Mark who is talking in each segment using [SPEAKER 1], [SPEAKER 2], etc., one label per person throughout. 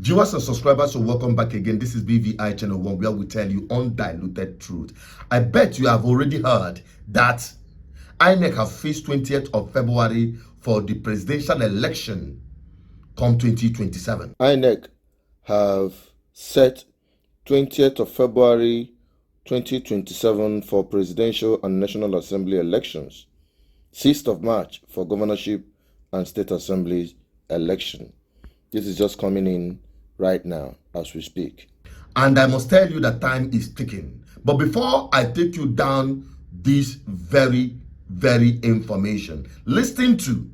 [SPEAKER 1] Viewers and subscribers, so welcome back again. This is BVI Channel 1, where we tell you undiluted truth. I bet you have already heard that INEC have fixed 20th of February for the presidential election come 2027.
[SPEAKER 2] INEC have set 20th of February 2027 for presidential and National Assembly elections, 6th of March for governorship and state assembly election. This is just coming in right now as we speak.
[SPEAKER 1] And I must tell you that time is ticking. But before I take you down this very information, listen to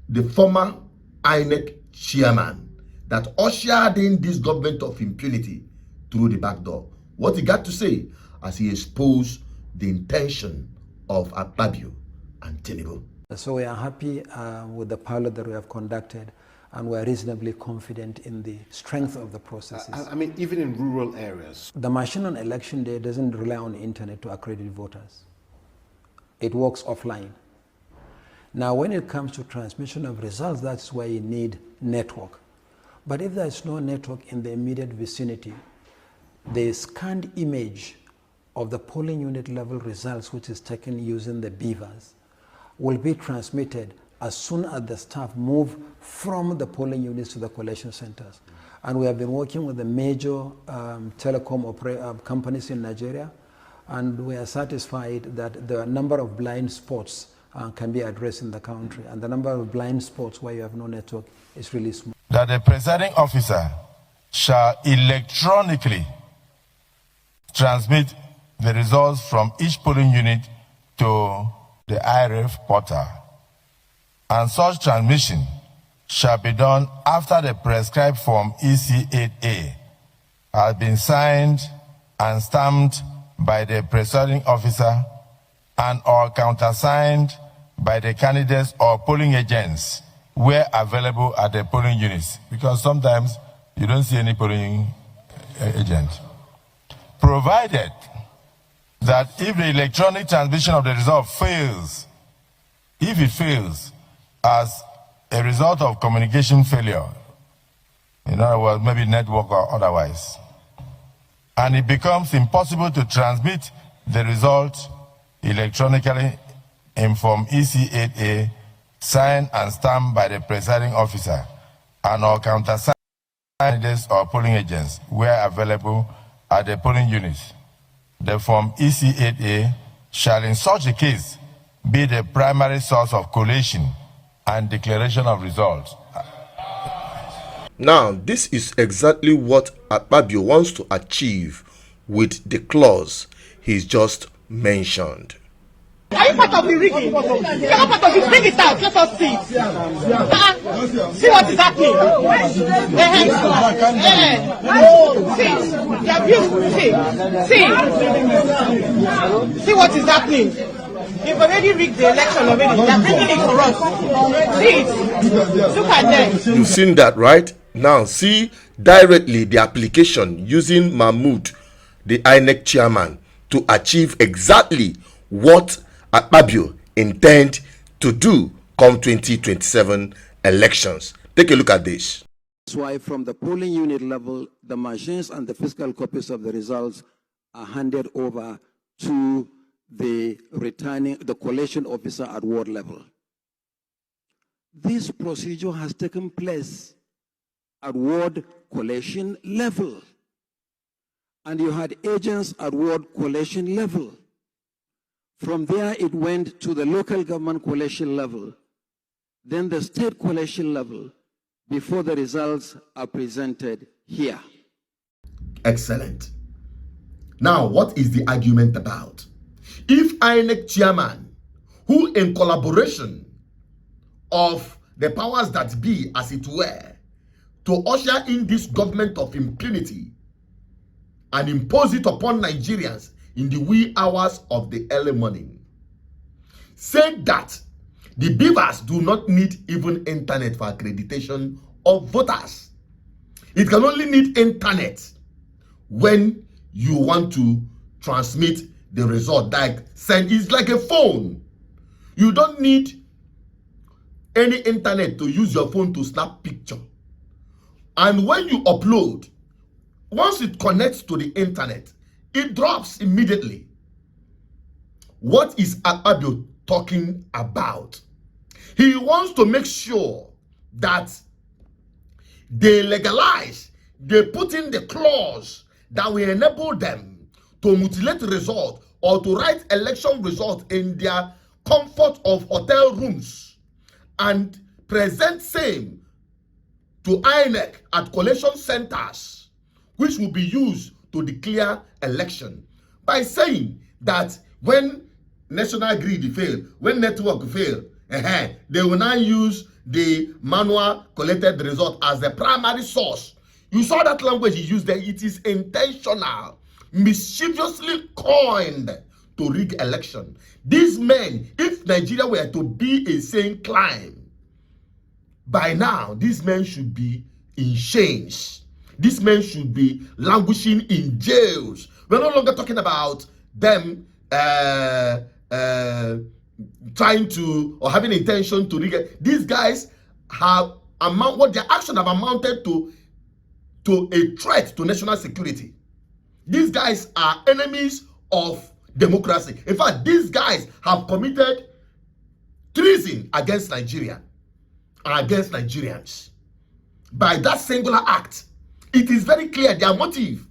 [SPEAKER 1] the former INEC chairman that ushered in this government of impunity through the back door. What he got to say as he exposed the intention of Akpabio and Tinubu.
[SPEAKER 3] So we are happy with the pilot that we have conducted, and we are reasonably confident in the strength of the processes.
[SPEAKER 4] I mean, even in rural areas.
[SPEAKER 3] The machine on election day doesn't rely on the internet to accredit voters. It works offline. Now, when it comes to transmission of results, that's why you need network. But if there's no network in the immediate vicinity, the scanned image of the polling unit level results, which is taken using the beavers, will be transmitted as soon as the staff move from the polling units to the collation centers. And we have been working with the major telecom companies in Nigeria, and we are satisfied that the number of blind spots can be addressed in the country, and the number of blind spots where you have no network is really small.
[SPEAKER 5] That the presiding officer shall electronically transmit the results from each polling unit to the IRF portal, and such transmission shall be done after the prescribed form EC8A has been signed and stamped by the presiding officer and or countersigned by the candidates or polling agents where available at the polling units, because sometimes you don't see any polling agent. Provided that if the electronic transmission of the result fails, if it fails as a result of communication failure, in other words, maybe network or otherwise, and it becomes impossible to transmit the result electronically in Form EC8A, signed and stamped by the presiding officer and or countersigned candidates or polling agents where available at the polling units, the Form EC8A shall in such a case be the primary source of collation and declaration of results.
[SPEAKER 2] Now, this is exactly what Akpabio wants to achieve with the clause he's just mentioned.
[SPEAKER 6] Are you part of the rigging? You're not part of it. Bring it out. Let us see. See what is happening. See what is happening. They've already rigged the election already. They're bringing it for us. See it. Look at them.
[SPEAKER 2] You've seen that, right? Now, see directly the application using Mahmoud, the INEC chairman, to achieve exactly what Akpabio intend to do come 2027 elections. Take a look at this.
[SPEAKER 3] That's why from the polling unit level, the machines and the physical copies of the results are handed over to the collation officer at ward level. This procedure has taken place at ward collation level, and you had agents at ward collation level. From there, it went to the local government collation level, then the state collation level, before the results are presented here.
[SPEAKER 1] Excellent. Now, what is the argument about? If INEC chairman, who in collaboration of the powers that be, as it were, to usher in this government of impunity and impose it upon Nigerians in the wee hours of the early morning, said that the beavers do not need even internet for accreditation of voters. It can only need internet when you want to transmit the result. Like send, it's like a phone. You don't need any internet to use your phone to snap picture. And when you upload, once it connects to the internet, it drops immediately. What is Akpabio talking about? He wants to make sure that they legalize, they put in the clause that will enable them to mutilate result or to write election result in their comfort of hotel rooms and present same to INEC at collation centers, which will be used to declare election, by saying that when national grid fail, when network fail, they will now use the manual collected result as the primary source. You saw that language he used there. It is intentional, mischievously coined to rig election. These men, if Nigeria were to be a sane climb, by now, these men should be in chains. These men should be languishing in jails. We're no longer talking about them trying to or having intention to rig. These guys have what their action have amounted to a threat to national security. These guys are enemies of democracy. In fact, these guys have committed treason against Nigeria and against Nigerians. By that singular act, it is very clear their motive.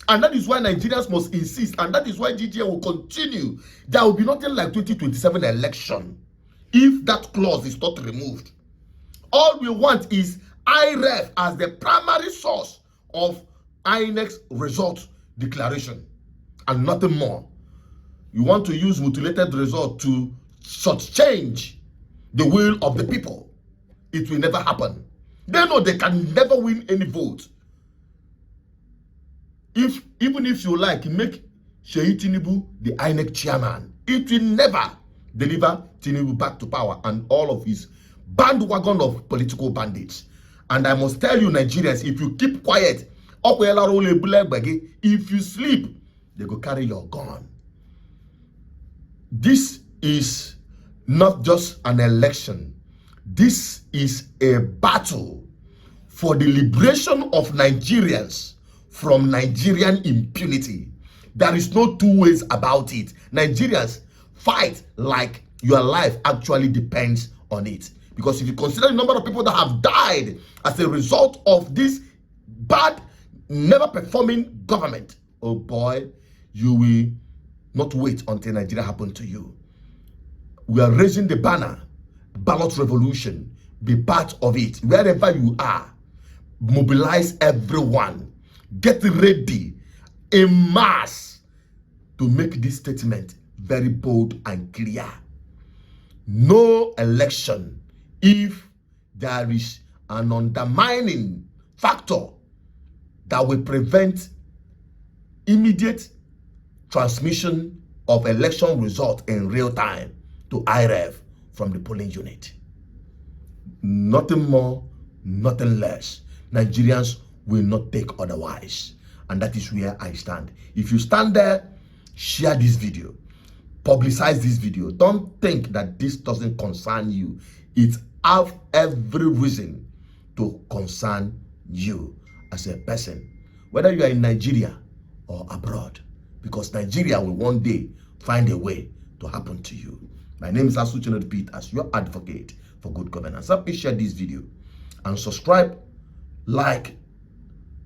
[SPEAKER 1] And that is why Nigerians must insist, and that is why GGN will continue. There will be nothing like 2027 election if that clause is not removed. All we want is IREF as the primary source of INEC's result declaration and nothing more. You want to use mutilated result to shortchange the will of the people. It will never happen. They know they can never win any vote. Even if you like, make Sheyi Tinubu the INEC chairman, it will never deliver Tinubu back to power and all of his bandwagon of political bandits. And I must tell you, Nigerians, if you keep quiet, if you sleep, they go carry your gun. This is not just an election. This is a battle for the liberation of Nigerians from Nigerian impunity. There is no two ways about it. Nigerians fight like your life actually depends on it. Because if you consider the number of people that have died as a result of this bad, never performing government, oh boy, you will not wait until Nigeria happens to you. We are raising the banner, ballot revolution. Be part of it. Wherever you are, mobilize everyone. Get ready en masse to make this statement very bold and clear. No election if there is an undermining factor that will prevent immediate transmission of election result in real time to IREF from the polling unit. Nothing more, nothing less. Nigerians will not take otherwise. And that is where I stand. If you stand there, share this video. Publicize this video. Don't think that this doesn't concern you. It has every reason to concern you as a person, whether you are in Nigeria or abroad, because Nigeria will one day find a way to happen to you. My name is Asuchinot Pete, as your advocate for good governance. Help me share this video and subscribe, like,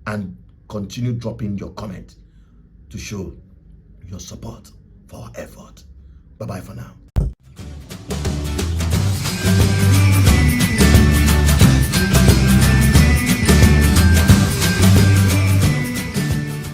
[SPEAKER 1] and continue dropping your comment to show your support for our effort. Bye-bye for now.